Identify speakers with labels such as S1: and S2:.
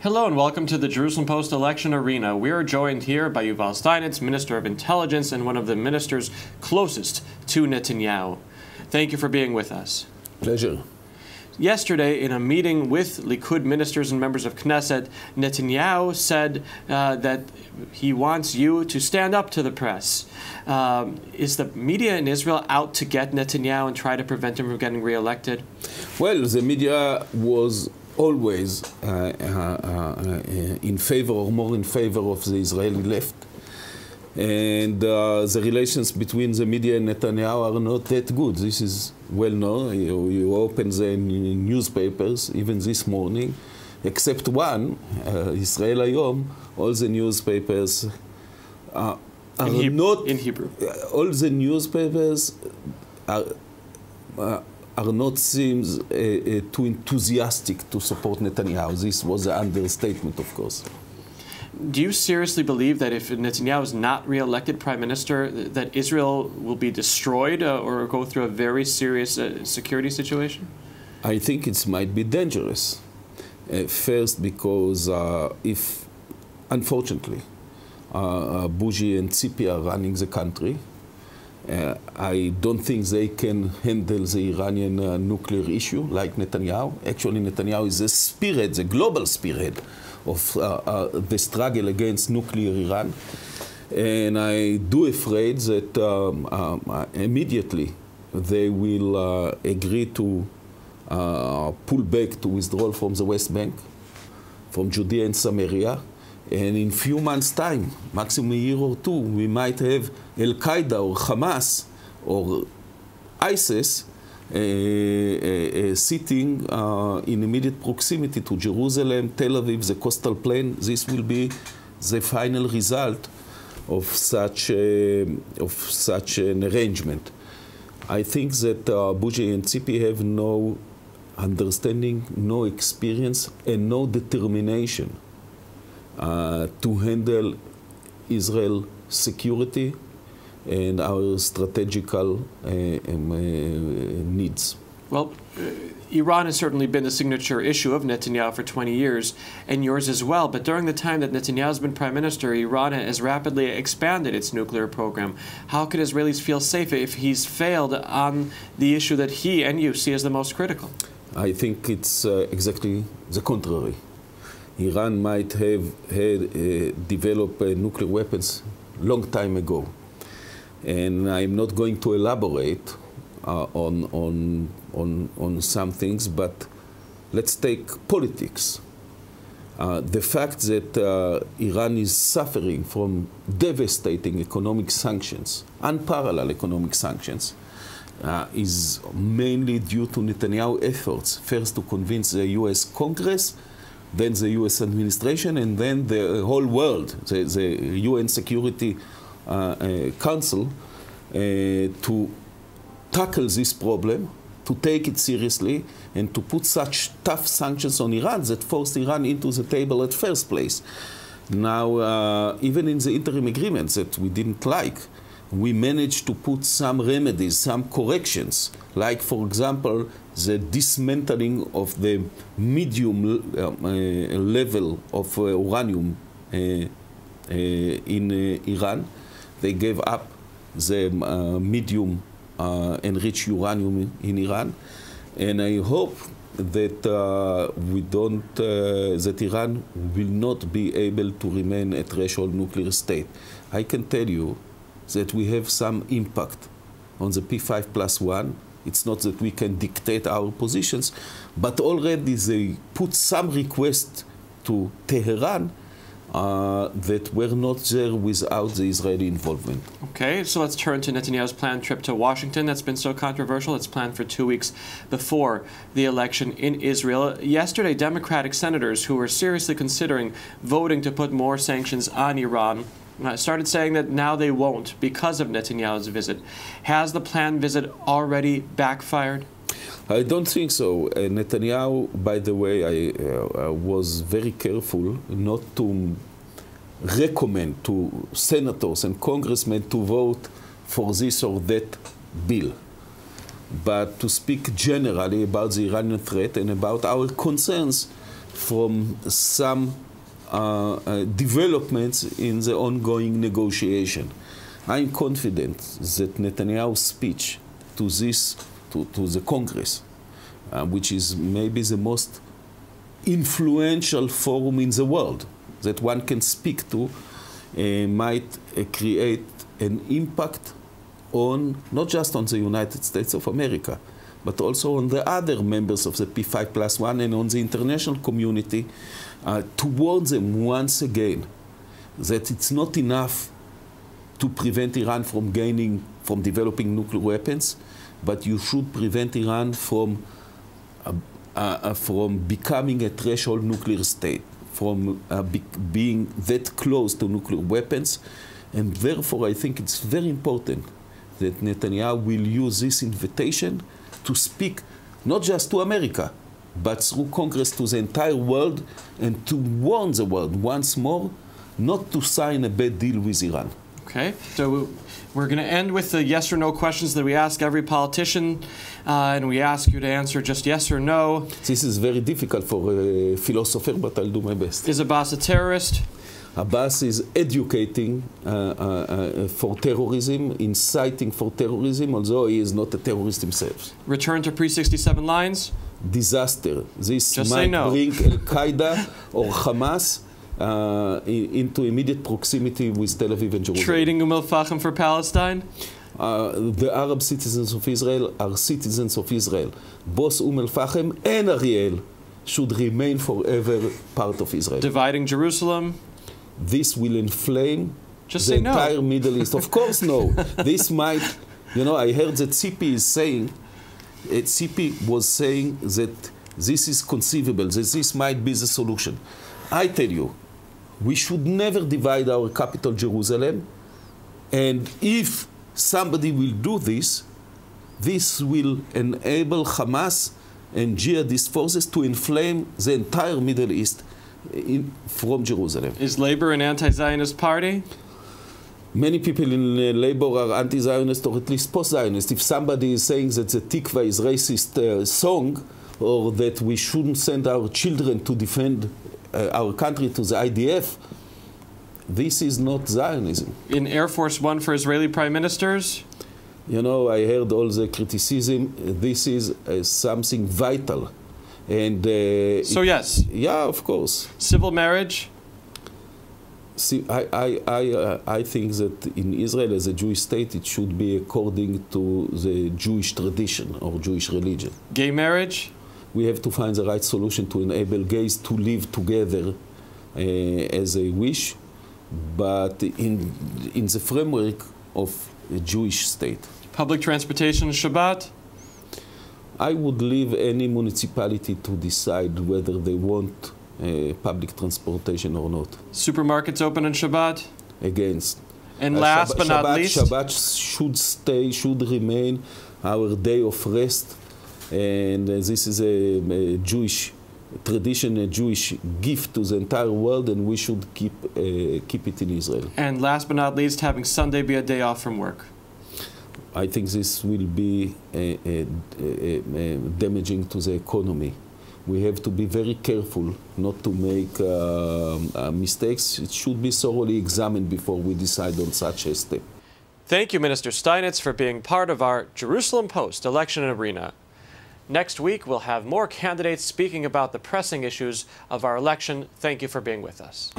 S1: Hello and welcome to the Jerusalem Post Election Arena. We are joined here by Yuval Steinitz, Minister of Intelligence and one of the ministers closest to Netanyahu. Thank you for being with us.
S2: Pleasure.
S1: Yesterday, in a meeting with Likud ministers and members of Knesset, Netanyahu said that he wants you to stand up to the press. Is the media in Israel out to get Netanyahu and try to prevent him from getting reelected?
S2: Well, the media was always in favor or more in favor of the Israeli left. And the relations between the media and Netanyahu are not that good. This is well known. You open the newspapers, even this morning, except one, Israel Hayom, all the newspapers are not...
S1: In Hebrew.
S2: All the newspapers are not seems too enthusiastic to support Netanyahu. This was an understatement, of course.
S1: Do you seriously believe that if Netanyahu is not re-elected prime minister, that Israel will be destroyed or go through a very serious security situation?
S2: I think it might be dangerous. First, because if, unfortunately, Bougie and Tzipi are running the country, I don't think they can handle the Iranian nuclear issue like Netanyahu. Actually, Netanyahu is the spearhead, the global spearhead of the struggle against nuclear Iran. And I do afraid that immediately they will agree to pull back, to withdraw from the West Bank, from Judea and Samaria. And in few months' time, maximum a year or two, we might have Al-Qaeda or Hamas or ISIS sitting in immediate proximity to Jerusalem, Tel Aviv, the coastal plain. This will be the final result of such an arrangement. I think that Bougie and Tzipi have no understanding, no experience, and no determination to handle Israel's security and our strategical needs.
S1: Well, Iran has certainly been the signature issue of Netanyahu for 20 years, and yours as well. But during the time that Netanyahu has been prime minister, Iran has rapidly expanded its nuclear program. How can Israelis feel safe if he's failed on the issue that he and you see as the most critical?
S2: I think it's exactly the contrary. Iran might have developed nuclear weapons long time ago. And I'm not going to elaborate on some things, but let's take politics. The fact that Iran is suffering from devastating economic sanctions, unparalleled economic sanctions, is mainly due to Netanyahu efforts, first to convince the U.S. Congress, then the U.S. administration, and then the whole world, the UN Security Council, to tackle this problem, to take it seriously, and to put such tough sanctions on Iran that forced Iran into the table at first place. Now, even in the interim agreements that we didn't like, we managed to put some remedies, some corrections, like, for example, the dismantling of the medium level of uranium in Iran. They gave up the medium enriched uranium in Iran, and I hope that that Iran will not be able to remain a threshold nuclear state. I can tell you that we have some impact on the P5+1. It's not that we can dictate our positions, but already they put some requests to Tehran that were not there without the Israeli involvement.
S1: Okay, so let's turn to Netanyahu's planned trip to Washington that's been so controversial. It's planned for 2 weeks before the election in Israel. Yesterday, Democratic senators who were seriously considering voting to put more sanctions on Iran started saying that now they won't because of Netanyahu's visit. Has the planned visit already backfired?
S2: I don't think so. Netanyahu, by the way, I was very careful not to recommend to senators and congressmen to vote for this or that bill, but to speak generally about the Iranian threat and about our concerns from some developments in the ongoing negotiation. I'm confident that Netanyahu's speech to the Congress, which is maybe the most influential forum in the world that one can speak to, might create an impact on not just on the United States of America, but also on the other members of the P5+1 and on the international community, to warn them once again that it's not enough to prevent Iran from developing nuclear weapons, but you should prevent Iran from becoming a threshold nuclear state, from being that close to nuclear weapons. And therefore, I think it's very important that Netanyahu will use this invitation to speak not just to America, but through Congress to the entire world, and to warn the world once more not to sign a bad deal with Iran.
S1: Okay, so we're going to end with the yes or no questions that we ask every politician, and we ask you to answer just yes or no.
S2: This is very difficult for a philosopher, but I'll do my best.
S1: Is Abbas a terrorist?
S2: Abbas is educating for terrorism, inciting for terrorism, although he is not a terrorist himself.
S1: Return to pre-67 lines?
S2: Disaster. This
S1: just
S2: might
S1: no.
S2: bring Al-Qaeda or Hamas into immediate proximity with Tel Aviv and Jerusalem.
S1: Trading Al-Fahim for Palestine?
S2: The Arab citizens of Israel are citizens of Israel. Both Al-Fahim and Ariel should remain forever part of Israel.
S1: Dividing Jerusalem?
S2: This will inflame
S1: just
S2: the
S1: say no.
S2: entire Middle East. Of course, no. This might, I heard that CP is saying, CP was saying that this is conceivable, that this might be the solution. I tell you, we should never divide our capital, Jerusalem, and if somebody will do this, this will enable Hamas and jihadist forces to inflame the entire Middle East from Jerusalem.
S1: Is Labor an anti-Zionist party?
S2: Many people in Labor are anti-Zionist or at least post-Zionist. If somebody is saying that the Tikva is racist song, or that we shouldn't send our children to defend our country to the IDF, this is not Zionism.
S1: In Air Force One for Israeli prime ministers?
S2: I heard all the criticism. This is something vital. And
S1: so yes.
S2: Yeah, of course.
S1: Civil marriage?
S2: See, I think that in Israel, as a Jewish state, it should be according to the Jewish tradition or Jewish religion.
S1: Gay marriage?
S2: We have to find the right solution to enable gays to live together as they wish, but in the framework of a Jewish state.
S1: Public transportation, Shabbat?
S2: I would leave any municipality to decide whether they want public transportation or not.
S1: Supermarkets open on Shabbat?
S2: Against.
S1: And last but not least?
S2: Shabbat should remain our day of rest. And this is a Jewish tradition, a Jewish gift to the entire world, and we should keep it in Israel.
S1: And last but not least, having Sunday be a day off from work?
S2: I think this will be damaging to the economy. We have to be very careful not to make mistakes. It should be thoroughly examined before we decide on such a step.
S1: Thank you, Minister Steinitz, for being part of our Jerusalem Post Election Arena. Next week, we'll have more candidates speaking about the pressing issues of our election. Thank you for being with us.